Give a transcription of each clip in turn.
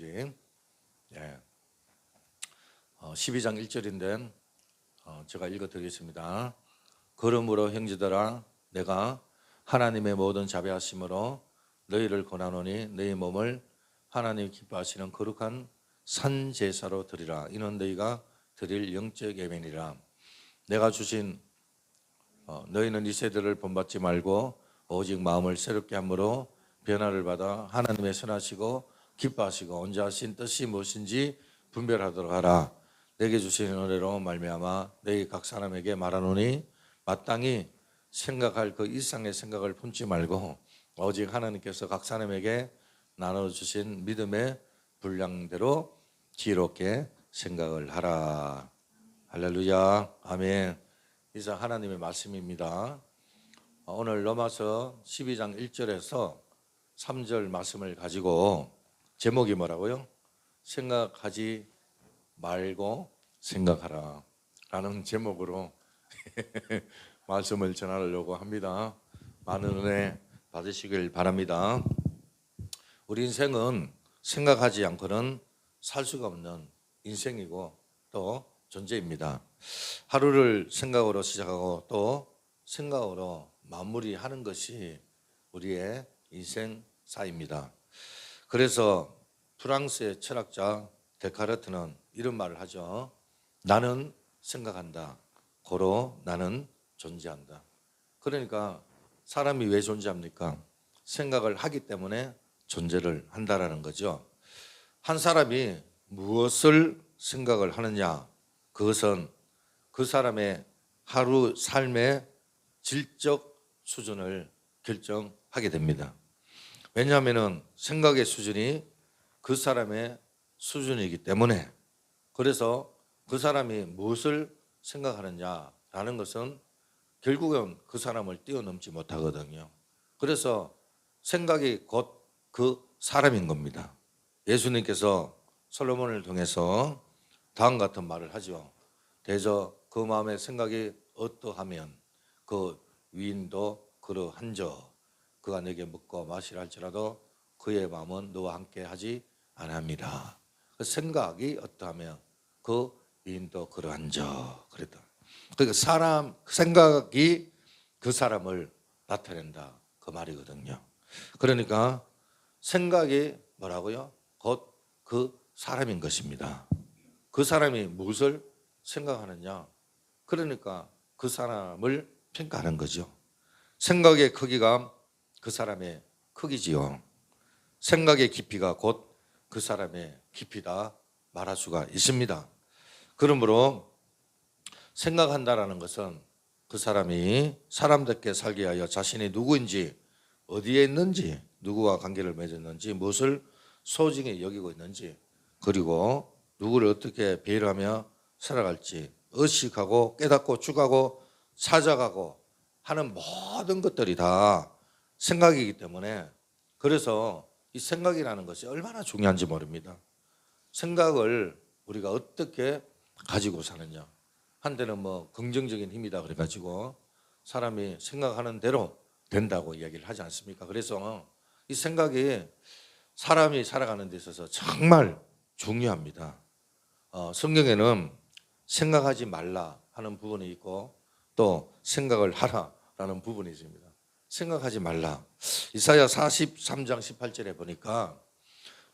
오직 12장 1절인데 제가 읽어드리겠습니다. 그러므로 형제들아 내가 하나님의 모든 자비하심으로 너희를 권하노니 너희 몸을 하나님 기뻐하시는 거룩한 산제사로 드리라. 이는 너희가 드릴 영적 예배니라. 내가 주신 너희는 이 세대를 본받지 말고 오직 마음을 새롭게 함으로 변화를 받아 하나님의 선하시고 기뻐하시고 온전하신 뜻이 무엇인지 분별하도록 하라. 내게 주신 은혜로 말미암아 너희 각 사람에게 말하노니 마땅히 생각할 그 이상의 생각을 품지 말고 오직 하나님께서 각 사람에게 나눠주신 믿음의 분량대로 지혜롭게 생각을 하라. 할렐루야, 아멘. 이상 하나님의 말씀입니다. 오늘 로마서 12장 1절에서 3절 말씀을 가지고 제목이 뭐라고요? 생각하지 말고 생각하라 라는 제목으로 말씀을 전하려고 합니다. 많은 은혜 받으시길 바랍니다. 우리 인생은 생각하지 않고는 살 수가 없는 인생이고 또 존재입니다. 하루를 생각으로 시작하고 또 생각으로 마무리하는 것이 우리의 인생사입니다. 그래서 프랑스의 철학자 데카르트는 이런 말을 하죠. 나는 생각한다. 고로 나는 존재한다. 그러니까 사람이 왜 존재합니까? 생각을 하기 때문에 존재를 한다라는 거죠. 한 사람이 무엇을 생각을 하느냐, 그것은 그 사람의 하루 삶의 질적 수준을 결정하게 됩니다. 왜냐하면 생각의 수준이 그 사람의 수준이기 때문에, 그래서 그 사람이 무엇을 생각하느냐라는 것은 결국은 그 사람을 뛰어넘지 못하거든요. 그래서 생각이 곧 그 사람인 겁니다. 예수님께서 솔로몬을 통해서 다음 같은 말을 하죠. 대저 그 마음의 생각이 어떠하면 그 위인도 그러한저 그가 내게 먹고 마시라 할지라도 그의 마음은 너와 함께 하지 아니함이라. 그 생각이 어떠하면 그 위인도 그러한저 그랬다. 그러니까 사람 생각이 그 사람을 나타낸다 그 말이거든요. 그러니까 생각이 뭐라고요? 곧 그 사람인 것입니다. 그 사람이 무엇을 생각하느냐? 그러니까 그 사람을 평가하는 거죠. 생각의 크기가 그 사람의 크기지요. 생각의 깊이가 곧 그 사람의 깊이다 말할 수가 있습니다. 그러므로 생각한다라는 것은 그 사람이 사람답게 살게 하여 자신이 누구인지, 어디에 있는지, 누구와 관계를 맺었는지, 무엇을 소중히 여기고 있는지, 그리고 누구를 어떻게 배려하며 살아갈지 의식하고 깨닫고 추구하고 찾아가고 하는 모든 것들이 다 생각이기 때문에, 그래서 이 생각이라는 것이 얼마나 중요한지 모릅니다. 생각을 우리가 어떻게 가지고 사느냐. 한때는 뭐 긍정적인 힘이다 그래가지고 사람이 생각하는 대로 된다고 이야기를 하지 않습니까? 그래서 이 생각이 사람이 살아가는 데 있어서 정말 중요합니다. 성경에는 생각하지 말라 하는 부분이 있고 또 생각을 하라라는 부분이 있습니다. 생각하지 말라. 이사야 43장 18절에 보니까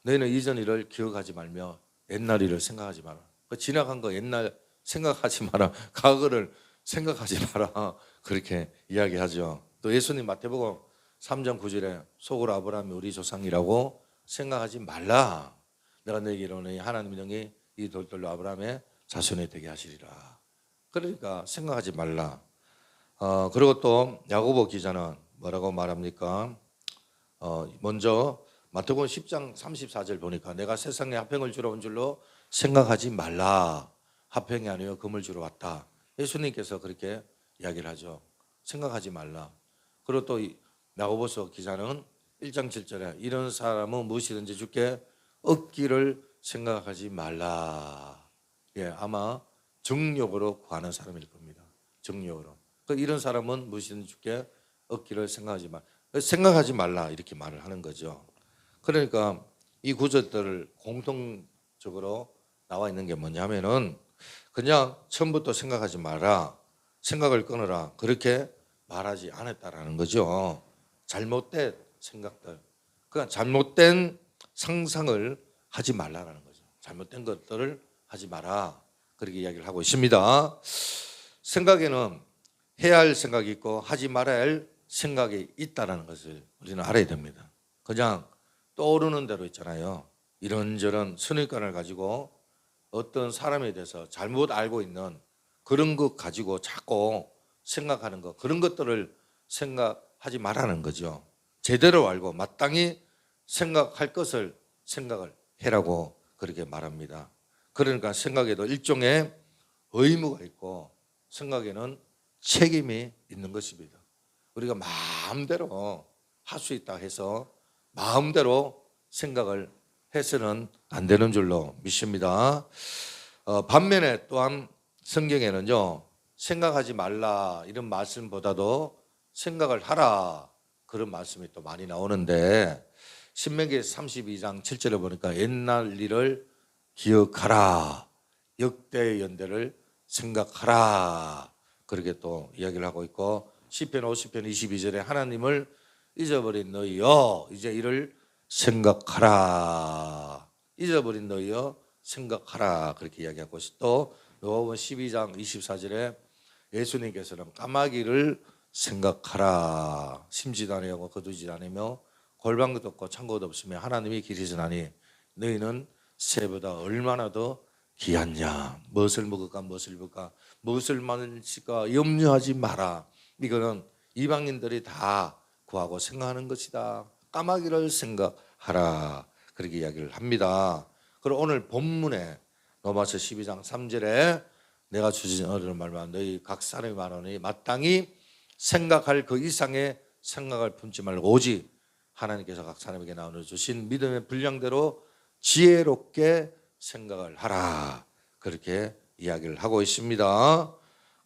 너희는 이전 일을 기억하지 말며 옛날 일을 생각하지 마라. 지나간 거 옛날 생각하지 마라. 과거를 생각하지 마라. 그렇게 이야기하죠. 또 예수님 마태복음 3장 9절에 속으로 아브라함이 우리 조상이라고 생각하지 말라. 내가 너에게 이르노니 하나님의 영이 이 돌들로 아브라함의 자손이 되게 하시리라. 그러니까 생각하지 말라. 그리고 또 야고보 기자는 뭐라고 말합니까? 먼저 마태복음 10장 34절 보니까 내가 세상에 화평을 주러 온 줄로 생각하지 말라. 화평이 아니요 금을 주러 왔다. 예수님께서 그렇게 이야기를 하죠. 생각하지 말라. 그리고 또 야고보서 기자는 1장 7절에 이런 사람은 무엇이든지 주께 얻기를 생각하지 말라. 아마 정욕으로 구하는 사람일 겁니다. 정욕으로. 이런 사람은 무엇이든지 주께 얻기를 생각하지 말라 이렇게 말을 하는 거죠. 그러니까 이 구절들을 공통적으로 나와 있는 게 뭐냐면은 그냥 처음부터 생각하지 마라, 생각을 끊어라, 그렇게 말하지 않았다라는 거죠. 잘못된 생각들, 그러니까 잘못된 상상을 하지 말라라는 거죠. 잘못된 것들을 하지 마라, 그렇게 이야기를 하고 있습니다. 생각에는 해야 할 생각이 있고 하지 말아야 할 생각이 있다는 것을 우리는 알아야 됩니다. 그냥 떠오르는 대로 있잖아요. 이런저런 선입관을 가지고 어떤 사람에 대해서 잘못 알고 있는 그런 것 가지고 자꾸 생각하는 것, 그런 것들을 생각하지 말라는 거죠. 제대로 알고 마땅히 생각할 것을 생각을 해라고 그렇게 말합니다. 그러니까 생각에도 일종의 의무가 있고 생각에는 책임이 있는 것입니다. 우리가 마음대로 할 수 있다 해서 마음대로 생각을 해서는 안 되는 줄로 믿습니다. 반면에 또한 성경에는요, 생각하지 말라 이런 말씀보다도 생각을 하라 그런 말씀이 또 많이 나오는데, 신명기 32장 7절에 보니까 옛날 일을 기억하라, 역대의 연대를 생각하라 그렇게 또 이야기를 하고 있고, 시편 50편 22절에 하나님을 잊어버린 너희여 이제 이를 생각하라, 잊어버린 너희여 생각하라 그렇게 이야기하고 있고, 또 요한복음 12장 24절에 예수님께서는 까마귀를 생각하라, 심지도 아니하고 거두지도 않으며 골방도 없고 창고도 없으며 하나님이 기르시나니 너희는 새보다 얼마나 더 귀하냐, 무엇을 먹을까 무엇을 입을까 무엇을 마실까 염려하지 마라. 이거는 이방인들이 다 구하고 생각하는 것이다. 까마귀를 생각하라 그렇게 이야기를 합니다. 그리고 오늘 본문에 로마서 12장 3절에 내가 주신 은혜를 말하며 너희 각 사람이 말하니 마땅히 생각할 그 이상의 생각을 품지 말고 오직 하나님께서 각 사람에게 나누어 주신 믿음의 분량대로 지혜롭게 생각을 하라 그렇게 이야기를 하고 있습니다.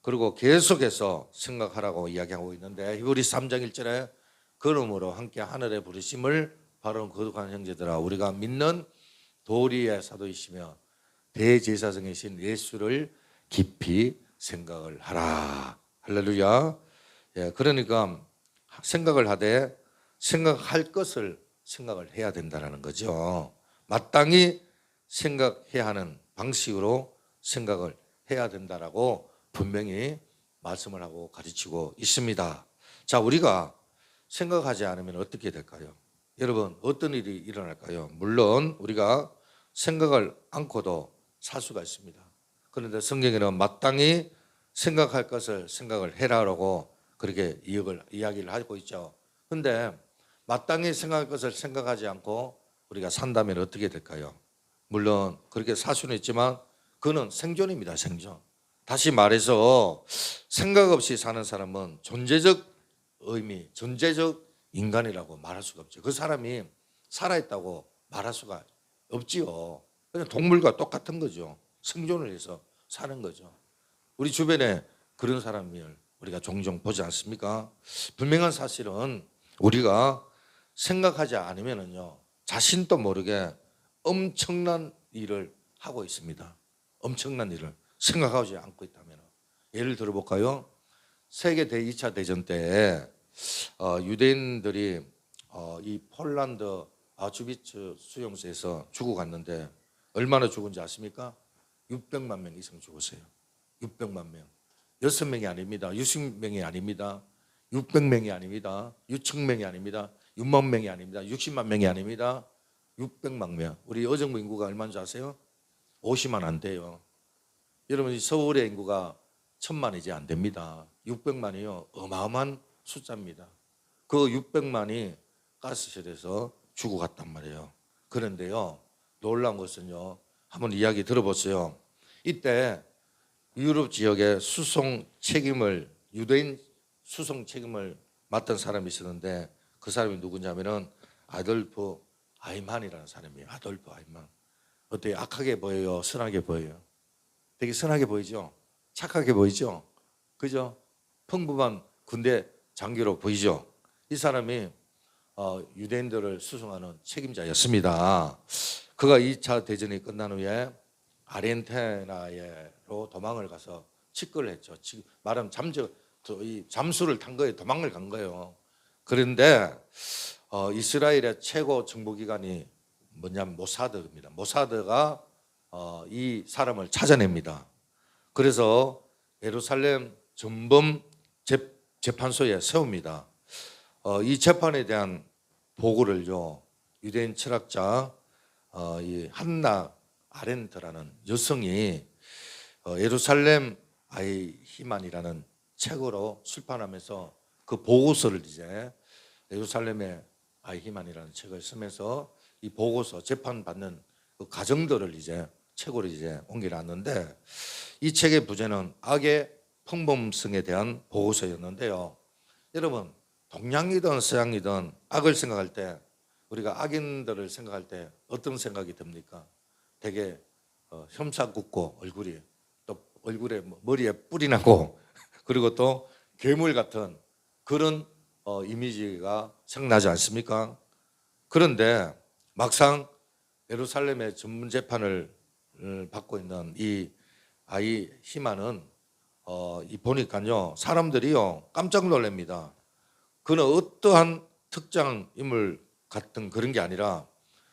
그리고 계속해서 생각하라고 이야기하고 있는데, 히브리서 3장 1절에 그러므로 함께 하늘에 부르심을 바로 거룩한 형제들아 우리가 믿는 도리의 사도이시며 대제사장이신 예수를 깊이 생각을 하라. 할렐루야. 예, 그러니까 생각을 하되 생각할 것을 생각을 해야 된다는 거죠. 마땅히 생각해야 하는 방식으로 생각을 해야 된다라고 분명히 말씀을 하고 가르치고 있습니다. 자, 우리가 생각하지 않으면 어떻게 될까요? 여러분, 어떤 일이 일어날까요? 물론 우리가 생각을 않고도 살 수가 있습니다. 그런데 성경에는 마땅히 생각할 것을 생각을 해라라고 그렇게 이야기를 하고 있죠. 그런데 마땅히 생각할 것을 생각하지 않고 우리가 산다면 어떻게 될까요? 물론 그렇게 살 수는 있지만 그는 생존입니다. 생존. 다시 말해서 생각 없이 사는 사람은 존재적 의미, 존재적 인간이라고 말할 수가 없죠. 그 사람이 살아있다고 말할 수가 없지요. 그냥 동물과 똑같은 거죠. 생존을 위해서 사는 거죠. 우리 주변에 그런 사람을 우리가 종종 보지 않습니까? 분명한 사실은 우리가 생각하지 않으면요 자신도 모르게 엄청난 일을 하고 있습니다. 엄청난 일을 생각하지 않고 있다면, 예를 들어볼까요? 세계 제2차 대전 때 유대인들이 이 폴란드 아우슈비츠 수용소에서 죽어갔는데 얼마나 죽은지 아십니까? 600만 명 이상 죽었어요. 600만 명. 6명이 아닙니다. 60명이 아닙니다. 600명이 아닙니다. 6천 명이 아닙니다. 6만 명이 아닙니다. 60만 명이 아닙니다. 600만 명. 우리 어정부 인구가 얼마인 줄 아세요? 50만 안 돼요. 여러분, 서울의 인구가 1000만이지 안 됩니다. 600만이요 어마어마한 숫자입니다. 그 600만이 가스실에서 죽어갔단 말이에요. 그런데요 놀라운 것은요, 한번 이야기 들어보세요. 이때 유럽 지역의 수송 책임을, 유대인 수송 책임을 맡은 사람이 있었는데 그 사람이 누구냐면은 아돌프 아이만이라는 사람이에요. 아돌프 아이만. 어때요? 악하게 보여요? 선하게 보여요? 되게 선하게 보이죠? 착하게 보이죠? 그죠? 평범한 군대 장교로 보이죠? 이 사람이 유대인들을 수송하는 책임자였습니다. 그가 2차 대전이 끝난 후에 아르헨티나로 도망을 가서 직거를 했죠. 말하면 이 잠수를 탄 거예요. 도망을 간 거예요. 그런데 이스라엘의 최고 정보기관이 뭐냐면 모사드입니다. 모사드가 이 사람을 찾아냅니다. 그래서 예루살렘 전범 재판소에 세웁니다. 이 재판에 대한 보고를요, 유대인 철학자 이 한나 아렌트라는 여성이 예루살렘 아이히만이라는 책으로 출판하면서 그 보고서를 이제 예루살렘의 아이히만이라는 책을 쓰면서 이 보고서 재판받는 그 과정들을 이제 책으로 이제 옮겨놨는데, 이 책의 부제는 악의 평범성에 대한 보고서였는데요. 여러분, 동양이든 서양이든 악을 생각할 때, 우리가 악인들을 생각할 때 어떤 생각이 듭니까? 되게 혐사 굽고 얼굴이, 또 얼굴에 머리에 뿔이 나고 그리고 또 괴물 같은 그런 이미지가 생각나지 않습니까? 그런데 막상 예루살렘의 전문 재판을 받고 있는 이 아이히만은 이 보니까요, 사람들이요 깜짝 놀랍니다. 그는 어떠한 특정 인물 같은 그런 게 아니라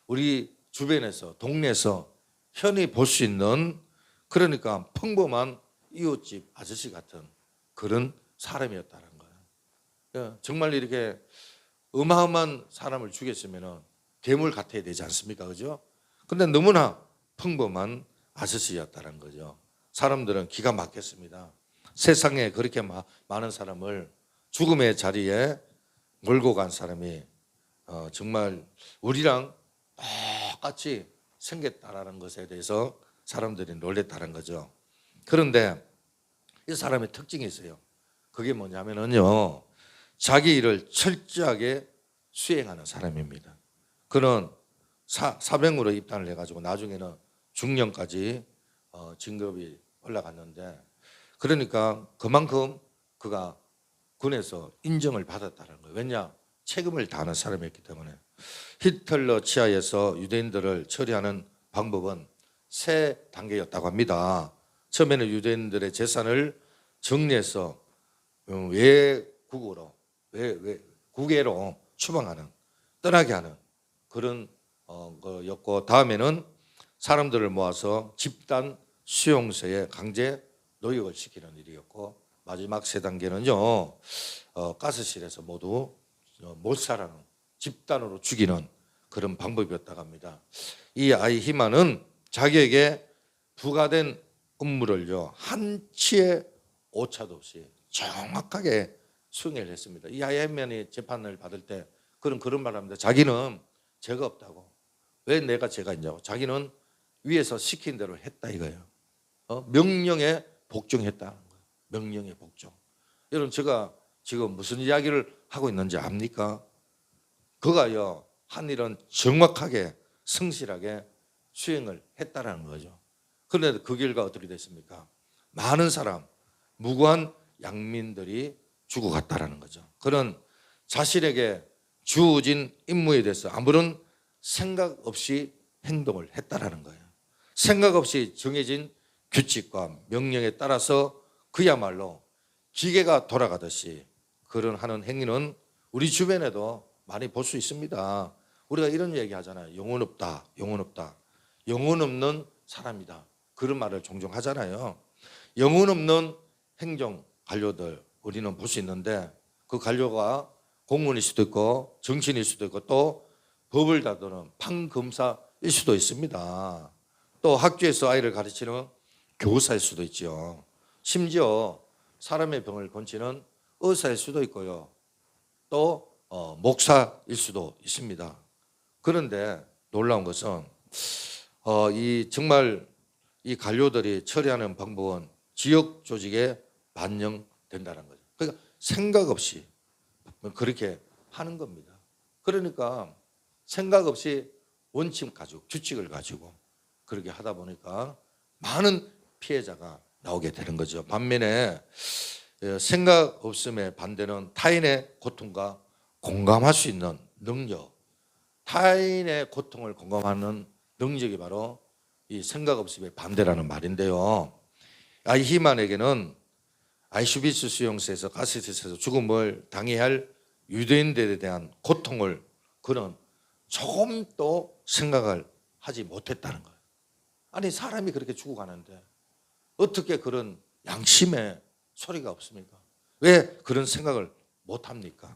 우리 주변에서, 동네에서 흔히 볼 수 있는, 그러니까 평범한 이웃집 아저씨 같은 그런 사람이었다는 거예요. 정말 이렇게 어마어마한 사람을 죽였으면 괴물 같아야 되지 않습니까? 그죠? 근데 너무나 평범한 아저씨였다는 거죠. 사람들은 기가 막혔습니다. 세상에 그렇게 많은 사람을 죽음의 자리에 몰고 간 사람이 정말 우리랑 똑같이 생겼다라는 것에 대해서 사람들이 놀랬다는 거죠. 그런데 이 사람의 특징이 있어요. 그게 뭐냐면요, 자기 일을 철저하게 수행하는 사람입니다. 그는 사병으로 입단을 해가지고 나중에는 중령까지 진급이 올라갔는데, 그러니까 그만큼 그가 군에서 인정을 받았다는 거예요. 왜냐? 책임을 다하는 사람이었기 때문에. 히틀러 치하에서 유대인들을 처리하는 방법은 3단계였다고 합니다. 처음에는 유대인들의 재산을 정리해서 국외로 추방하는, 떠나게 하는 그런 거였고, 다음에는 사람들을 모아서 집단 수용소에 강제 노역을 시키는 일이었고, 마지막 3단계는요 가스실에서 모두 몰살하는, 집단으로 죽이는 그런 방법이었다고 합니다. 이 아이히만은 자기에게 부과된 업무를요 한치의 오차도 없이 정확하게 수행을 했습니다. 이 아이히만이 재판을 받을 때 그런 말을 합니다. 자기는 죄가 없다고. 왜 내가 죄가 있냐고. 자기는 위에서 시킨 대로 했다 이거예요. 명령에 복종했다는 거예요. 명령에 복종. 여러분, 제가 지금 무슨 이야기를 하고 있는지 압니까? 그가요 한 일은 정확하게 성실하게 수행을 했다라는 거죠. 그런데 그 결과 어떻게 됐습니까? 많은 사람, 무고한 양민들이 죽어갔다라는 거죠. 그런 자신에게 주어진 임무에 대해서 아무런 생각 없이 행동을 했다라는 거예요. 생각 없이 정해진 규칙과 명령에 따라서 그야말로 기계가 돌아가듯이 그런 하는 행위는 우리 주변에도 많이 볼 수 있습니다. 우리가 이런 얘기 하잖아요. 영혼 없다, 영혼 없다. 영혼 없는 사람이다. 그런 말을 종종 하잖아요. 영혼 없는 행정 관료들 우리는 볼 수 있는데, 그 관료가 공무원일 수도 있고 정치인일 수도 있고 또 법을 다루는 판검사일 수도 있습니다. 또 학교에서 아이를 가르치는 교사일 수도 있죠. 심지어 사람의 병을 고치는 의사일 수도 있고요. 또 목사일 수도 있습니다. 그런데 놀라운 것은 정말 이 관료들이 처리하는 방법은 지역 조직에 반영된다는 거죠. 그러니까 생각 없이 그렇게 하는 겁니다. 그러니까 생각 없이 원칙 가지고 규칙을 가지고 그렇게 하다 보니까 많은 피해자가 나오게 되는 거죠. 반면에 생각 없음의 반대는 타인의 고통과 공감할 수 있는 능력, 타인의 고통을 공감하는 능력이 바로 이 생각 없음의 반대라는 말인데요. 아히만에게는 아이슈비츠 수용소에서 가스실에서 죽음을 당해야 할 유대인들에 대한 고통을 그는 조금도 생각을 하지 못했다는 거예요. 아니 사람이 그렇게 죽어가는데 어떻게 그런 양심의 소리가 없습니까? 왜 그런 생각을 못합니까?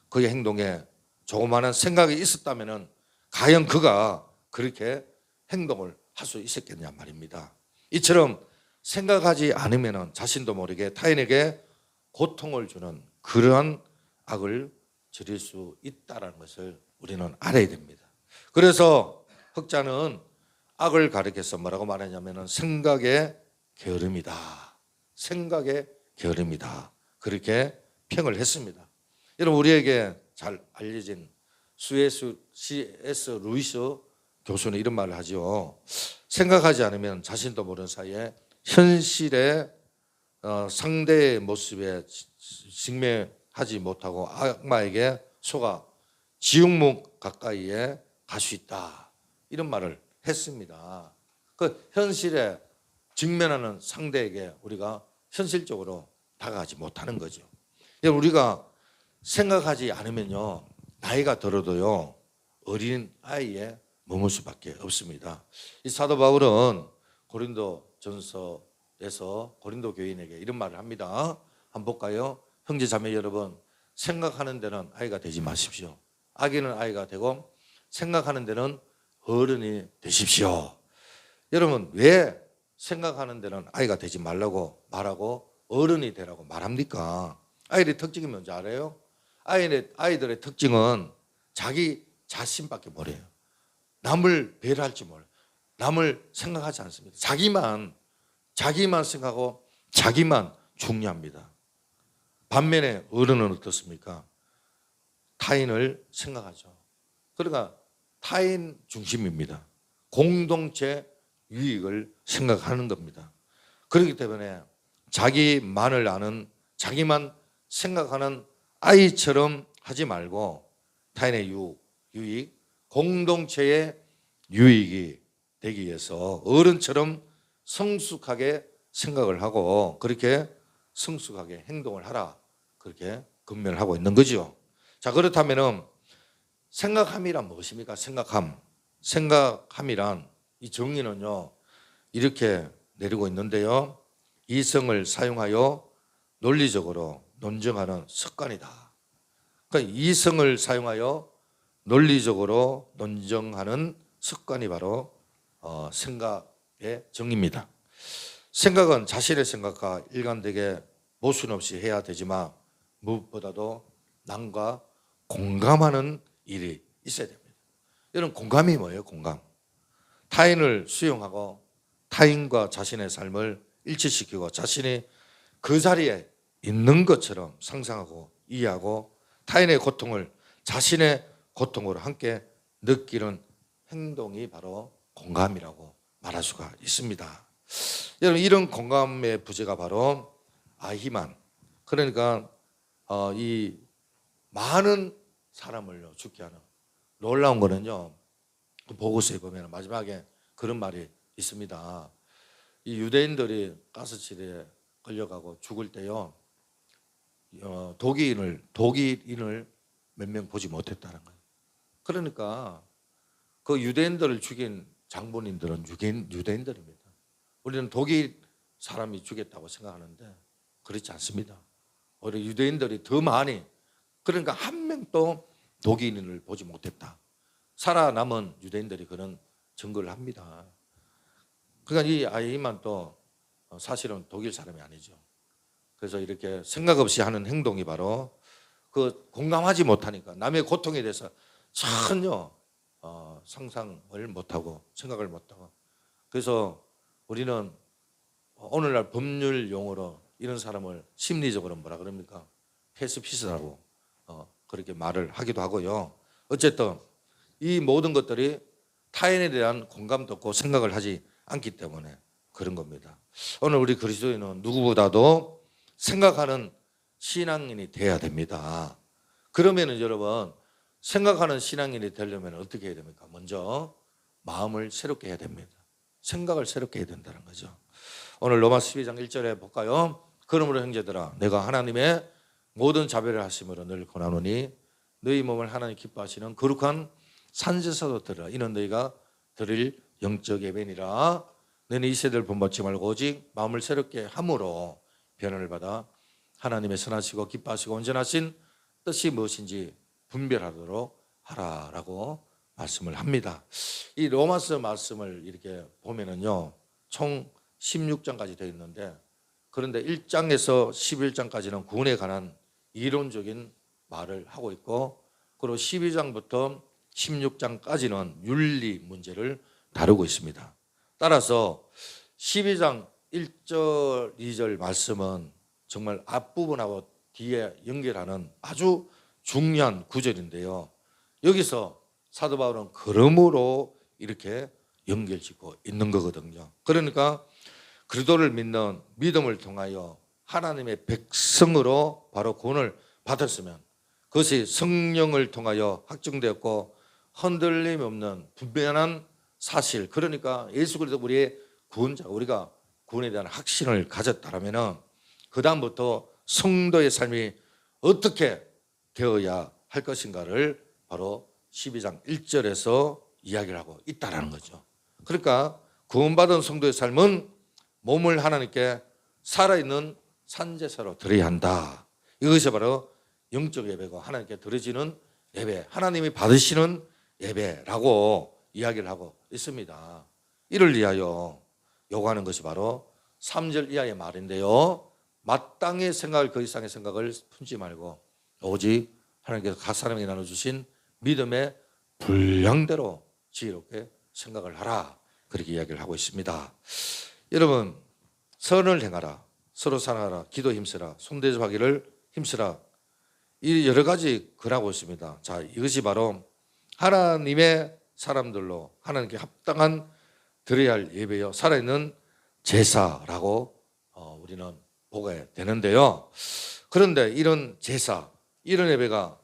그의 행동에 조그마한 생각이 있었다면 과연 그가 그렇게 행동을 할 수 있었겠냐 말입니다. 이처럼 생각하지 않으면 자신도 모르게 타인에게 고통을 주는 그러한 악을 저릴 수 있다는 것을 우리는 알아야 됩니다. 그래서 흑자는 악을 가리켜서 뭐라고 말하냐면 생각의 게으름이다. 생각의 게으름이다. 그렇게 평을 했습니다. 여러분 우리에게 잘 알려진 C.S. 루이스 교수는 이런 말을 하죠. 생각하지 않으면 자신도 모르는 사이에 현실의 상대의 모습에 직면하지 못하고 악마에게 속아 지옥문 가까이에 갈 수 있다. 이런 말을 했습니다. 그 현실에 직면하는 상대에게 우리가 현실적으로 다가가지 못하는 거죠. 우리가 생각하지 않으면요 나이가 들어도요 어린 아이에 머물 수밖에 없습니다. 이 사도 바울은 고린도 전서에서 고린도 교인에게 이런 말을 합니다. 한번 볼까요? 형제 자매 여러분, 생각하는 데는 아이가 되지 마십시오. 아기는 아이가 되고 생각하는 데는 어른이 되십시오. 여러분 왜 생각하는 데는 아이가 되지 말라고 말하고 어른이 되라고 말합니까? 아이들의 특징이 뭔지 알아요? 아이들의 특징은 자기 자신밖에 모르요. 남을 배려할지 몰라요. 남을 생각하지 않습니다. 자기만 생각하고 자기만 중요합니다. 반면에 어른은 어떻습니까? 타인을 생각하죠. 그러니까 타인 중심입니다. 공동체 유익을 생각하는 겁니다. 그렇기 때문에 자기만을 아는 자기만 생각하는 아이처럼 하지 말고 타인의 유익, 공동체의 유익이 되기 위해서 어른처럼 성숙하게 생각을 하고 그렇게 성숙하게 행동을 하라. 그렇게 권면을 하고 있는 거죠. 자, 그렇다면 생각함이란 무엇입니까? 생각함이란 이 정의는요 이렇게 내리고 있는데요. 이성을 사용하여 논리적으로 논증하는 습관이다. 그러니까 이성을 사용하여 논리적으로 논증하는 습관이 바로 생각의 정의입니다. 생각은 자신의 생각과 일관되게 모순 없이 해야 되지만 무엇보다도 남과 공감하는 일이 있어야 됩니다. 이런 공감이 뭐예요? 공감. 타인을 수용하고 타인과 자신의 삶을 일치시키고 자신이 그 자리에 있는 것처럼 상상하고 이해하고 타인의 고통을 자신의 고통으로 함께 느끼는 행동이 바로 공감이라고 말할 수가 있습니다. 여러분 이런 공감의 부재가 바로 아히만, 그러니까 이 많은 사람을 죽게 하는 놀라운 거는요. 보고서에 보면 마지막에 그런 말이 있습니다. 이 유대인들이 가스실에 끌려가고 죽을 때요. 독일인을 몇 명 보지 못했다는 거예요. 그러니까 그 유대인들을 죽인 장본인들은 유대인들입니다. 우리는 독일 사람이 죽였다고 생각하는데 그렇지 않습니다. 오히려 유대인들이 더 많이, 그러니까 한 명도 독일인을 보지 못했다. 살아남은 유대인들이 그런 증거를 합니다. 그러니까 이 아이만 또 사실은 독일 사람이 아니죠. 그래서 이렇게 생각 없이 하는 행동이 바로 그 공감하지 못하니까 남의 고통에 대해서 전혀 상상을 못하고 생각을 못하고, 그래서 우리는 오늘날 법률 용어로 이런 사람을 심리적으로 뭐라 그럽니까? 패시피스트라고 그렇게 말을 하기도 하고요. 어쨌든 이 모든 것들이 타인에 대한 공감도 없고 생각을 하지 않기 때문에 그런 겁니다. 오늘 우리 그리스도인은 누구보다도 생각하는 신앙인이 돼야 됩니다. 그러면은 여러분 생각하는 신앙인이 되려면 어떻게 해야 됩니까? 먼저 마음을 새롭게 해야 됩니다. 생각을 새롭게 해야 된다는 거죠. 오늘 로마 12장 1절에 볼까요? 그러므로 형제들아 내가 하나님의 모든 자비를 하심으로 늘 권하노니 너희 몸을 하나님 기뻐하시는 거룩한 산제사도 들으라. 이는 너희가 드릴 영적 예배니라. 너는 이 세대를 본받지 말고 오직 마음을 새롭게 함으로 변화를 받아 하나님의 선하시고 기뻐하시고 온전하신 뜻이 무엇인지 분별하도록 하라라고 말씀을 합니다. 이 로마서 말씀을 이렇게 보면은요, 총 16장까지 되어 있는데, 그런데 1장에서 11장까지는 구원에 관한 이론적인 말을 하고 있고, 그리고 12장부터 16장까지는 윤리 문제를 다루고 있습니다. 따라서 12장 1절, 2절 말씀은 정말 앞부분하고 뒤에 연결하는 아주 중요한 구절인데요. 여기서 사도 바울은 그러므로 이렇게 연결짓고 있는 거거든요. 그러니까 그리스도를 믿는 믿음을 통하여 하나님의 백성으로 바로 구원을 받았으면 그것이 성령을 통하여 확증되었고 흔들림 없는 분명한 사실, 그러니까 예수 그리스도 우리의 구원자, 우리가 구원에 대한 확신을 가졌다면 그 다음부터 성도의 삶이 어떻게 되어야 할 것인가를 바로 12장 1절에서 이야기를 하고 있다는 거죠. 그러니까 구원받은 성도의 삶은 몸을 하나님께 살아있는 산제사로 드려야 한다. 이것이 바로 영적 예배고 하나님께 드려지는 예배, 하나님이 받으시는 예배라고 이야기를 하고 있습니다. 이를 위하여 요구하는 것이 바로 3절 이하의 말인데요, 마땅히 생각을 그 이상의 생각을 품지 말고 오직 하나님께서 각 사람에게 나눠주신 믿음의 분량대로 지혜롭게 생각을 하라, 그렇게 이야기를 하고 있습니다. 여러분, 선을 행하라, 서로 사랑하라, 기도 힘쓰라, 손대접하기를 힘쓰라, 이 여러 가지 글하고 있습니다. 자, 이것이 바로 하나님의 사람들로 하나님께 합당한 드려야 할 예배요, 살아있는 제사라고 우리는 보게 되는데요. 그런데 이런 제사, 이런 예배가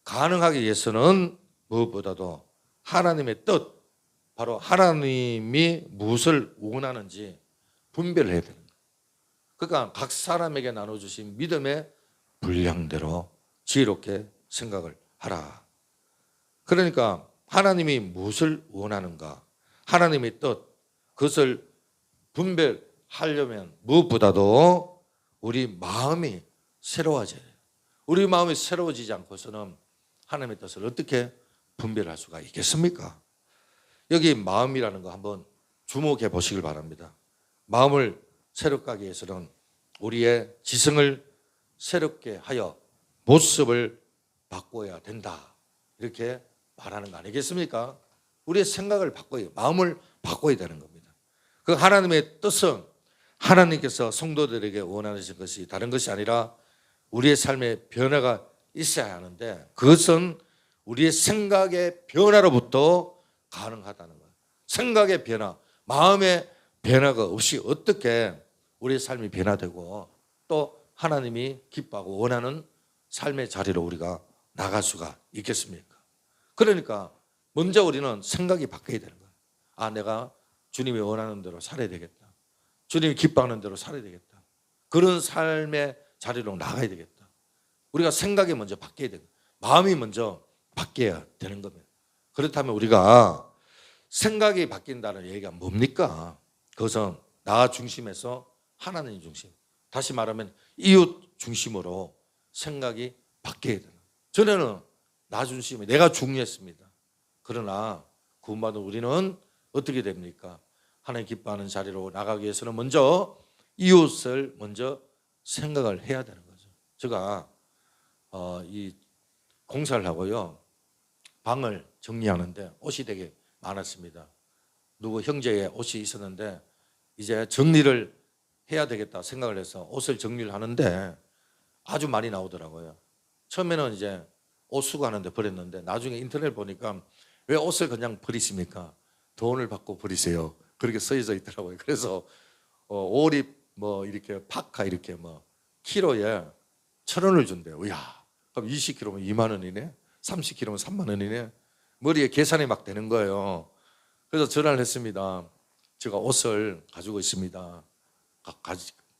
가능하기 위해서는 무엇보다도 하나님의 뜻, 바로 하나님이 무엇을 원하는지 분별을 해야 되는 거예요. 그러니까 각 사람에게 나눠주신 믿음의 분량대로 지혜롭게 생각을 하라. 그러니까 하나님이 무엇을 원하는가, 하나님의 뜻, 그것을 분별하려면 무엇보다도 우리 마음이 새로워져야 돼요. 우리 마음이 새로워지지 않고서는 하나님의 뜻을 어떻게 분별할 수가 있겠습니까? 여기 마음이라는 거 한번 주목해 보시길 바랍니다. 마음을 새롭게 하기 위해서는 우리의 지성을 새롭게 하여 모습을 바꿔야 된다, 이렇게 말하는 거 아니겠습니까? 우리의 생각을 바꿔야, 마음을 바꿔야 되는 겁니다. 그 하나님의 뜻은 하나님께서 성도들에게 원하시는 것이 다른 것이 아니라 우리의 삶의 변화가 있어야 하는데, 그것은 우리의 생각의 변화로부터 가능하다는 거예요. 생각의 변화, 마음의 변화가 없이 어떻게 우리의 삶이 변화되고 또 하나님이 기뻐하고 원하는 삶의 자리로 우리가 나갈 수가 있겠습니까? 그러니까 먼저 우리는 생각이 바뀌어야 되는 거예요. 아, 내가 주님이 원하는 대로 살아야 되겠다, 주님이 기뻐하는 대로 살아야 되겠다, 그런 삶의 자리로 나가야 되겠다. 우리가 생각이 먼저 바뀌어야 되고 마음이 먼저 바뀌어야 되는 겁니다. 그렇다면 우리가 생각이 바뀐다는 얘기가 뭡니까? 그것은 나 중심에서 하나님 중심, 다시 말하면 이웃 중심으로 생각이 바뀌어야 되는 거예요. 전에는 나 중심이, 내가 중요했습니다. 그러나 구원받은 우리는 어떻게 됩니까? 하나님 기뻐하는 자리로 나가기 위해서는 먼저 이웃을 먼저 생각을 해야 되는 거죠. 제가 이 공사를 하고요, 방을 정리하는데 옷이 되게 많았습니다. 누구 형제의 옷이 있었는데 이제 정리를 해야 되겠다 생각을 해서 옷을 정리를 하는데 아주 많이 나오더라고요. 처음에는 이제 옷 수거하는데 버렸는데 나중에 인터넷 보니까 왜 옷을 그냥 버리십니까? 돈을 받고 버리세요, 그렇게 써져 있더라고요. 그래서 오립 뭐 이렇게 파카 이렇게 뭐 키로에 1,000원을 준대요. 이야, 그럼 20kg면 2만 원이네. 30kg면 3만 원이네. 머리에 계산이 막 되는 거예요. 그래서 전화를 했습니다. 제가 옷을 가지고 있습니다.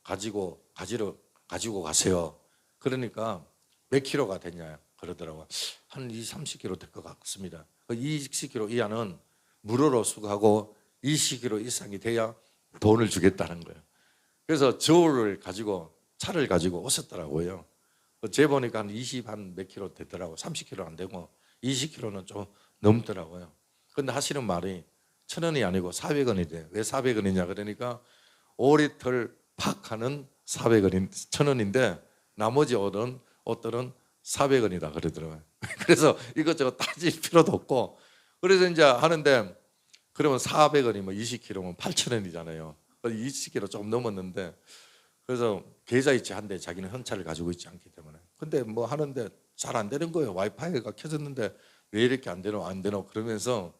가지고 가세요. 그러니까 몇 킬로가 됐냐 그러더라고요. 한 30kg 될 것 같습니다. 20kg 이하는 무료로 수거하고 20kg 이상이 돼야 돈을 주겠다는 거예요. 그래서 저울을 가지고 차를 가지고 오셨더라고요. 재보니까 한 20 한 몇 킬로 되더라고요. 30kg 안 되고 20kg는 좀 넘더라고요. 근데 하시는 말이 1,000원이 아니고 400원이 돼. 왜 400원이냐 그러니까 5리터를 팍하는 400원인 1,000원인데 나머지 옷들은 400원이다 그러더라고요. 그래서 이것저것 따질 필요도 없고 그래서 이제 하는데 그러면 400원이면 20kg면 8,000원이잖아요. 20kg 좀 넘었는데 그래서 계좌이체 한대 자기는 현찰을 가지고 있지 않기 때문에 근데 뭐 하는데 잘 안 되는 거예요. 와이파이가 켜졌는데 왜 이렇게 안 되노 그러면서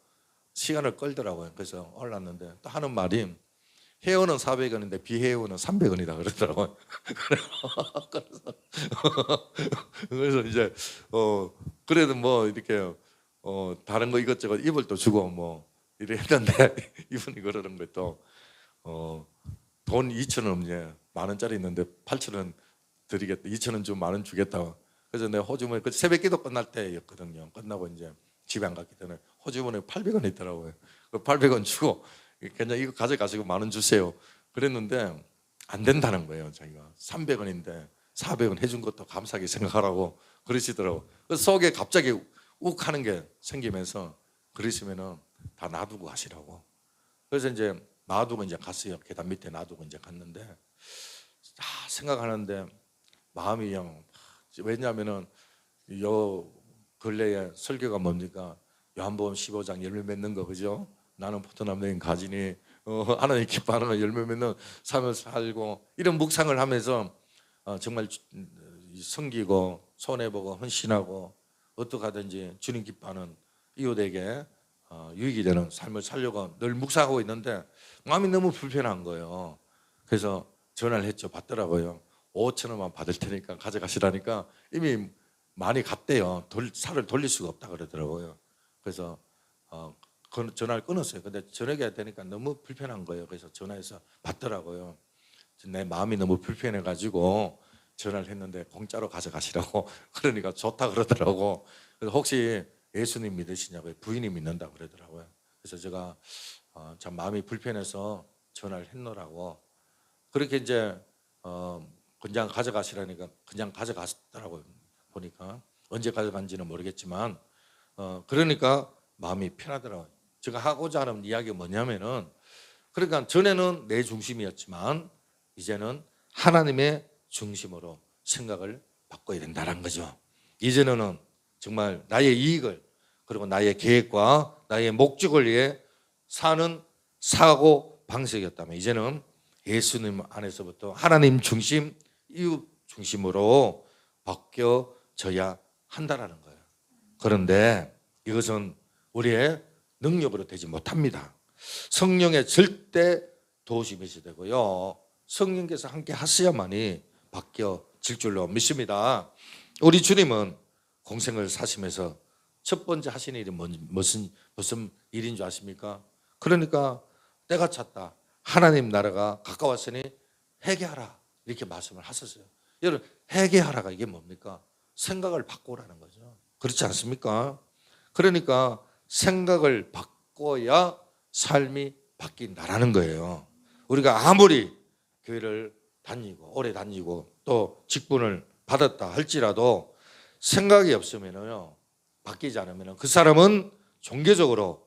시간을 끌더라고요. 그래서 올랐는데 또 하는 말이 회원은 400원인데 비회원은 300원이다 그러더라고요. 그래서 이제 그래도 뭐 이렇게 다른 거 이것저것 입을 또 주고 뭐 이래 했는데 이분이 그러는 것도 돈 2,000원 없냐 10,000원짜리 있는데 8,000원 드리겠다 2,000원 주면 10,000원 주겠다. 그래서 내가 호주머니 그 새벽기도 끝날 때였거든요. 끝나고 이제 집에 안 갔기 때문에 호주머니에 800원 있더라고요. 그 800원 주고 그냥 이거 가져가시고 10,000원 주세요. 그랬는데 안 된다는 거예요. 자기가 300원인데 400원 해준 것도 감사하게 생각하라고 그러시더라고요. 그래서 속에 갑자기 욱하는 게 생기면서 그러시면은 다 놔두고 가시라고. 그래서 이제 놔두고 이제 갔어요. 계단 밑에 놔두고 이제 갔는데 생각하는데 마음이 영 왜냐하면은 요 근래에 설교가 뭡니까? 요한복음 15장 열매 맺는 거 그죠? 나는 포도나무 된 가지니 하나님 기뻐하는 열매 맺는 삶을 살고 이런 묵상을 하면서 정말 섬기고 손해보고 헌신하고 어떻게 하든지 주님 기뻐하는 이웃에게 유익이 되는 삶을 살려고 늘 묵상하고 있는데 마음이 너무 불편한 거예요. 그래서 전화를 했죠. 받더라고요. 5,000원만 받을 테니까 가져가시라니까 이미 많이 갔대요. 살을 돌릴 수가 없다 그러더라고요. 그래서 전화를 끊었어요. 근데 저녁에 되니까 너무 불편한 거예요. 그래서 전화해서 받더라고요. 내 마음이 너무 불편해가지고 전화를 했는데 공짜로 가져가시라고 그러니까 좋다 그러더라고. 그래서 혹시 예수님 믿으시냐고요. 부인이 믿는다 그러더라고요. 그래서 제가 참 마음이 불편해서 전화를 했노라고 그렇게 이제 그냥 가져가시라니까 그냥 가져갔더라고요. 보니까 언제 가져간지는 모르겠지만 그러니까 마음이 편하더라고요. 제가 하고자 하는 이야기가 뭐냐면은 그러니까 전에는 내 중심이었지만 이제는 하나님의 중심으로 생각을 바꿔야 된다는 거죠. 이제는 정말 나의 이익을 그리고 나의 계획과 나의 목적을 위해 사는 사고 방식이었다면 이제는 예수님 안에서부터 하나님 중심, 이웃 중심으로 바뀌어져야 한다는 거예요. 그런데 이것은 우리의 능력으로 되지 못합니다. 성령의 절대 도우심이 되고요. 성령께서 함께 하셔야만이 바뀌어질 줄로 믿습니다. 우리 주님은 공생을 사시면서 첫 번째 하신 일이 무슨 일인 줄 아십니까? 그러니까 때가 찼다. 하나님 나라가 가까웠으니 회개하라 이렇게 말씀을 하셨어요. 여러분 회개하라가 이게 뭡니까? 생각을 바꾸라는 거죠. 그렇지 않습니까? 그러니까 생각을 바꿔야 삶이 바뀐다라는 거예요. 우리가 아무리 교회를 다니고 오래 다니고 또 직분을 받았다 할지라도 생각이 없으면요 바뀌지 않으면 그 사람은 종교적으로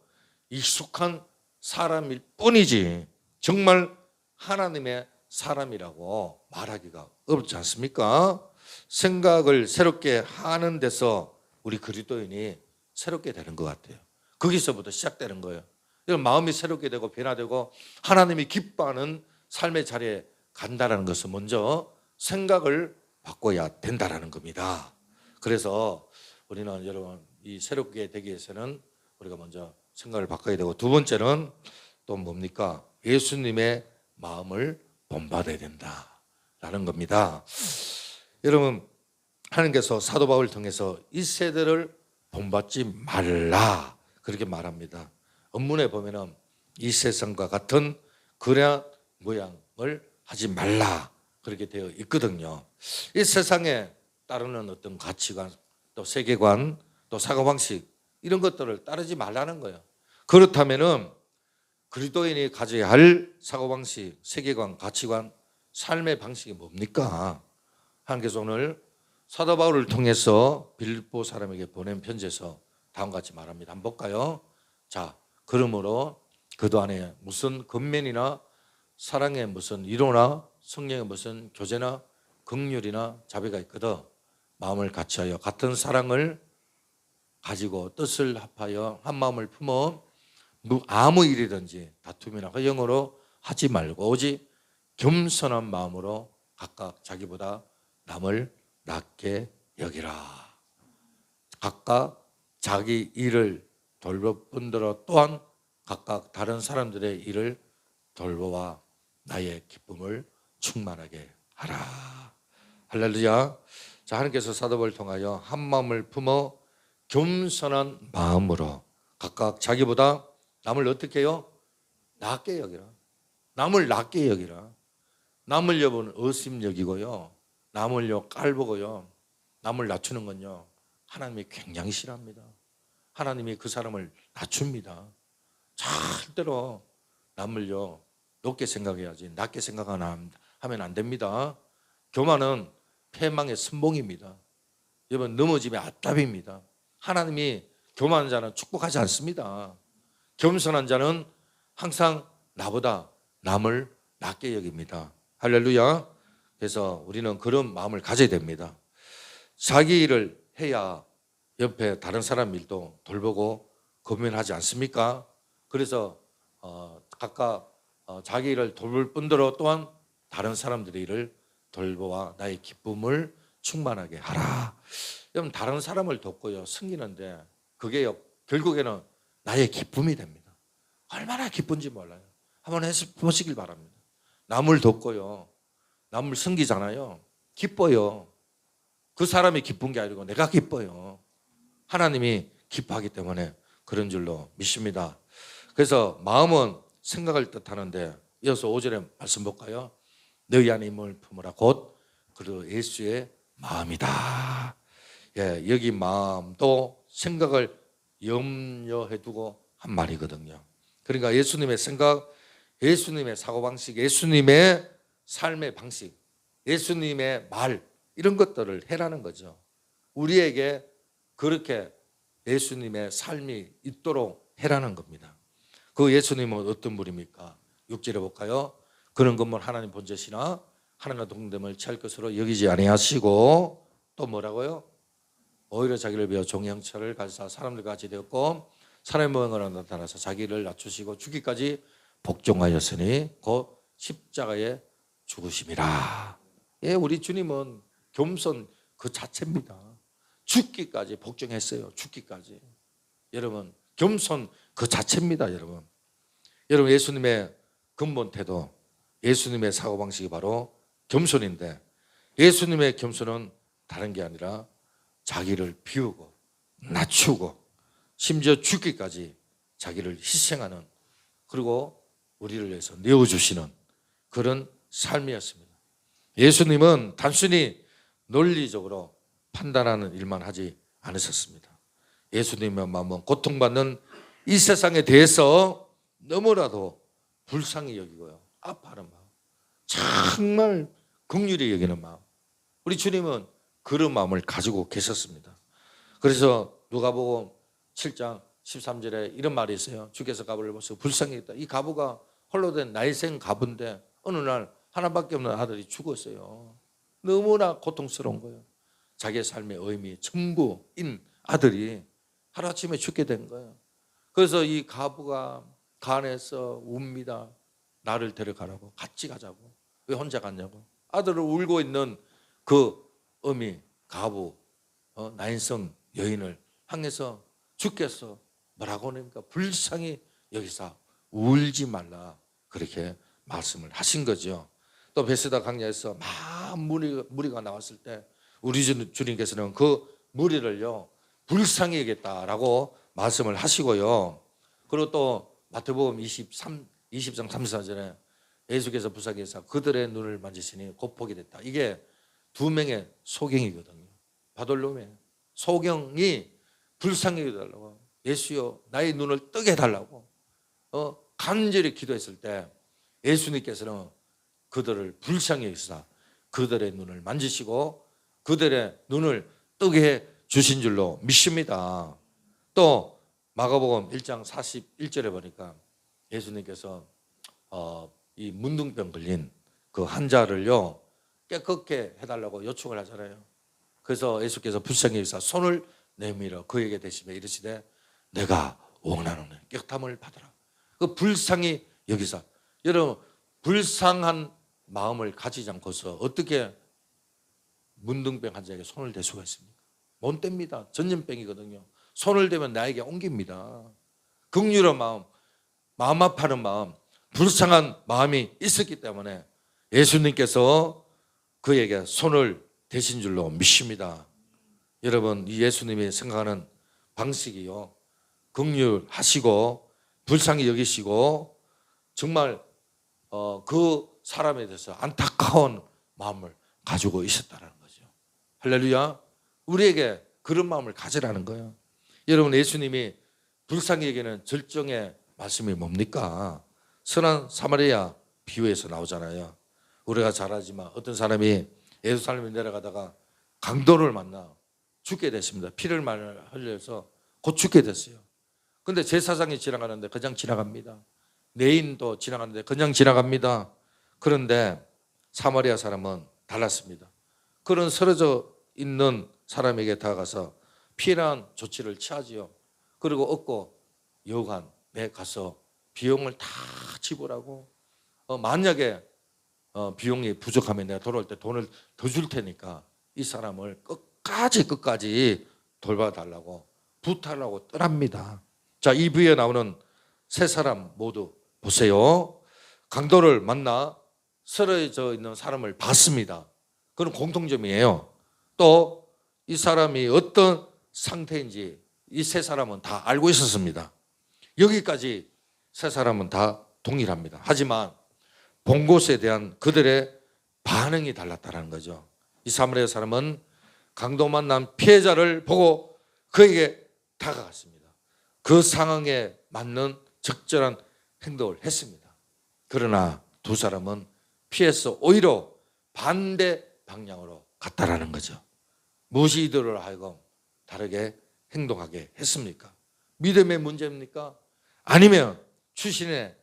익숙한 사람일 뿐이지 정말 하나님의 사람이라고 말하기가 어렵지 않습니까? 생각을 새롭게 하는 데서 우리 그리스도인이 새롭게 되는 것 같아요. 거기서부터 시작되는 거예요. 마음이 새롭게 되고 변화되고 하나님이 기뻐하는 삶의 자리에 간다는 것은 먼저 생각을 바꿔야 된다는 겁니다. 그래서 우리는 여러분 이 새롭게 되기 위해서는 우리가 먼저 생각을 바꿔야 되고 두 번째는 또 뭡니까? 예수님의 마음을 본받아야 된다라는 겁니다. 여러분 하나님께서 사도 바울을 통해서 이 세대를 본받지 말라 그렇게 말합니다. 원문에 보면은 이 세상과 같은 그릇 모양을 하지 말라 그렇게 되어 있거든요. 이 세상에 따르는 어떤 가치관, 또 세계관, 또 사고방식 이런 것들을 따르지 말라는 거예요. 그렇다면은 그리스도인이 가져야 할 사고방식, 세계관, 가치관, 삶의 방식이 뭡니까? 하나님께서 오늘 사도 바울을 통해서 빌립보 사람에게 보낸 편지에서 다음과 같이 말합니다. 한번 볼까요? 자, 그러므로 그도 안에 무슨 권면이나 사랑의 무슨 위로나 성령의 무슨 교제나 긍휼이나 자비가 있거든 마음을 같이하여 같은 사랑을 가지고 뜻을 합하여 한 마음을 품어 아무 일이든지 다툼이나 허영으로 하지 말고 오직 겸손한 마음으로 각각 자기보다 남을 낮게 여기라. 각각 자기 일을 돌볼 뿐더러 또한 각각 다른 사람들의 일을 돌보아 나의 기쁨을 충만하게 하라. 할렐루야. 자, 하나님께서 사도 바울을 통하여 한 마음을 품어 겸손한 마음으로 각각 자기보다 남을 어떻게 해요? 낮게 여기라. 남을 낮게 여기라. 남을 여보는 의심 여기고요. 남을요 깔보고요. 남을 낮추는 건요. 하나님이 굉장히 싫어합니다. 하나님이 그 사람을 낮춥니다. 절대로 남을요 높게 생각해야지 낮게 생각하면 안 됩니다. 교만은 패망의 선봉입니다. 여러분 넘어지면 앞답입니다. 하나님이 교만한 자는 축복하지 않습니다. 겸손한 자는 항상 나보다 남을 낮게 여깁니다. 할렐루야. 그래서 우리는 그런 마음을 가져야 됩니다. 자기 일을 해야 옆에 다른 사람 일도 돌보고 고민하지 않습니까? 그래서 각각 자기 일을 돌볼 뿐더러 또한 다른 사람들의 일을 돌보아 나의 기쁨을 충만하게 하라. 여러분 다른 사람을 돕고요 섬기는데 그게 결국에는 나의 기쁨이 됩니다. 얼마나 기쁜지 몰라요. 한번 해서 보시길 바랍니다. 남을 돕고요 남을 섬기잖아요. 기뻐요. 그 사람이 기쁜 게 아니고 내가 기뻐요. 하나님이 기뻐하기 때문에 그런 줄로 믿습니다. 그래서 마음은 생각을 뜻하는데 이어서 5절에 말씀 볼까요? 너희 안에 힘을 품으라 곧 그 예수의 마음이다. 예, 여기 마음도 생각을 염려해 두고 한 말이거든요. 그러니까 예수님의 생각, 예수님의 사고방식, 예수님의 삶의 방식, 예수님의 말 이런 것들을 해라는 거죠. 우리에게 그렇게 예수님의 삶이 있도록 해라는 겁니다. 그 예수님은 어떤 분입니까? 6절에 볼까요? 그런 것만 하나님 본체시나 하나님과 동됨을 취할 것으로 여기지 아니하시고 또 뭐라고요? 오히려 자기를 비워 종의 형체를 가지사 사람들과 같이 되었고 사람의 모양으로 나타나서 자기를 낮추시고 죽기까지 복종하였으니 곧 십자가에 죽으심이라. 예, 우리 주님은 겸손 그 자체입니다. 죽기까지 복종했어요. 죽기까지. 여러분 겸손 그 자체입니다. 여러분 예수님의 근본 태도, 예수님의 사고방식이 바로 겸손인데 예수님의 겸손은 다른 게 아니라 자기를 비우고 낮추고 심지어 죽기까지 자기를 희생하는 그리고 우리를 위해서 내어주시는 그런 삶이었습니다. 예수님은 단순히 논리적으로 판단하는 일만 하지 않으셨습니다. 예수님의 마음은 고통받는 이 세상에 대해서 너무나도 불쌍히 여기고요 아파하는 마음, 정말 긍휼히 여기는 마음, 우리 주님은 그런 마음을 가지고 계셨습니다. 그래서 누가복음 7장 13절에 이런 말이 있어요. 주께서 가부를 보시고 불쌍히 했다. 이 가부가 홀로 된 나이생 가부인데 어느 날 하나밖에 없는 아들이 죽었어요. 너무나 고통스러운 거예요. 자기의 삶의 의미, 전부인 아들이 하루아침에 죽게 된 거예요. 그래서 이 가부가 간에서 웁니다. 나를 데려가라고, 같이 가자고. 왜 혼자 갔냐고. 아들을 울고 있는 그 어미 가부 나인성 여인을 향해서 주께서 뭐라고 하니까 불쌍히 여기서 울지 말라 그렇게 말씀을 하신 거죠. 또 베세다 강야에서 막 무리가 나왔을 때 우리 주님께서는 그 무리를요 불쌍히 여겼다라고 말씀을 하시고요. 그리고 또 마태복음 20장 34절에 예수께서 불쌍히 여기사 그들의 눈을 만지시니 곧 보게 됐다. 이게 두 명의 소경이거든요. 바돌로메 소경이 불쌍히 여겨달라고, 예수여 나의 눈을 뜨게 해달라고 간절히 기도했을 때 예수님께서는 그들을 불쌍히 여기사 그들의 눈을 만지시고 그들의 눈을 뜨게 해 주신 줄로 믿습니다. 또 마가복음 1장 41절에 보니까 예수님께서 이 문둥병 걸린 그 환자를요 깨끗게 해달라고 요청을 하잖아요. 그래서 예수께서 불쌍히 여기사 손을 내밀어 그에게 대시며 이르시되 내가 원하노니 깨끗함을 받으라. 그 불쌍히 여기사, 여러분 불쌍한 마음을 가지지 않고서 어떻게 문둥병 환자에게 손을 댈 수가 있습니까? 못 댑니다. 전염병이거든요. 손을 대면 나에게 옮깁니다. 긍휼한 마음, 마음 아파하는 마음, 불쌍한 마음이 있었기 때문에 예수님께서 그에게 손을 대신 줄로 믿습니다. 여러분 이 예수님이 생각하는 방식이요 긍휼하시고 불쌍히 여기시고 정말 그 사람에 대해서 안타까운 마음을 가지고 있었다는 거죠. 할렐루야. 우리에게 그런 마음을 가지라는 거예요. 여러분 예수님이 불쌍히 여기는 절정의 말씀이 뭡니까? 선한 사마리아 비유에서 나오잖아요. 우리가 잘 알지만 어떤 사람이 예루살렘에 내려가다가 강도를 만나 죽게 됐습니다. 피를 많이 흘려서 곧 죽게 됐어요. 그런데 제사장이 지나가는데 그냥 지나갑니다. 내인도 지나가는데 그냥 지나갑니다. 그런데 사마리아 사람은 달랐습니다. 그런 쓰러져 있는 사람에게 다가가서 피해난 조치를 취하지요. 그리고 얻고 여관에 가서 비용을 다 지불하고 만약에 비용이 부족하면 내가 돌아올 때 돈을 더 줄 테니까 이 사람을 끝까지 돌봐달라고 부탁하려고 떠납니다. 자, 이 부에 나오는 세 사람 모두 보세요. 강도를 만나 쓰러져 있는 사람을 봤습니다. 그건 공통점이에요. 또 이 사람이 어떤 상태인지 이 세 사람은 다 알고 있었습니다. 여기까지 세 사람은 다 동일합니다. 하지만 본 곳에 대한 그들의 반응이 달랐다는 거죠. 이 사마리아 사람은 강도 만난 피해자를 보고 그에게 다가갔습니다. 그 상황에 맞는 적절한 행동을 했습니다. 그러나 두 사람은 피해서 오히려 반대 방향으로 갔다라는 거죠. 무엇이 이들을 하여금 다르게 행동하게 했습니까? 믿음의 문제입니까? 아니면 출신의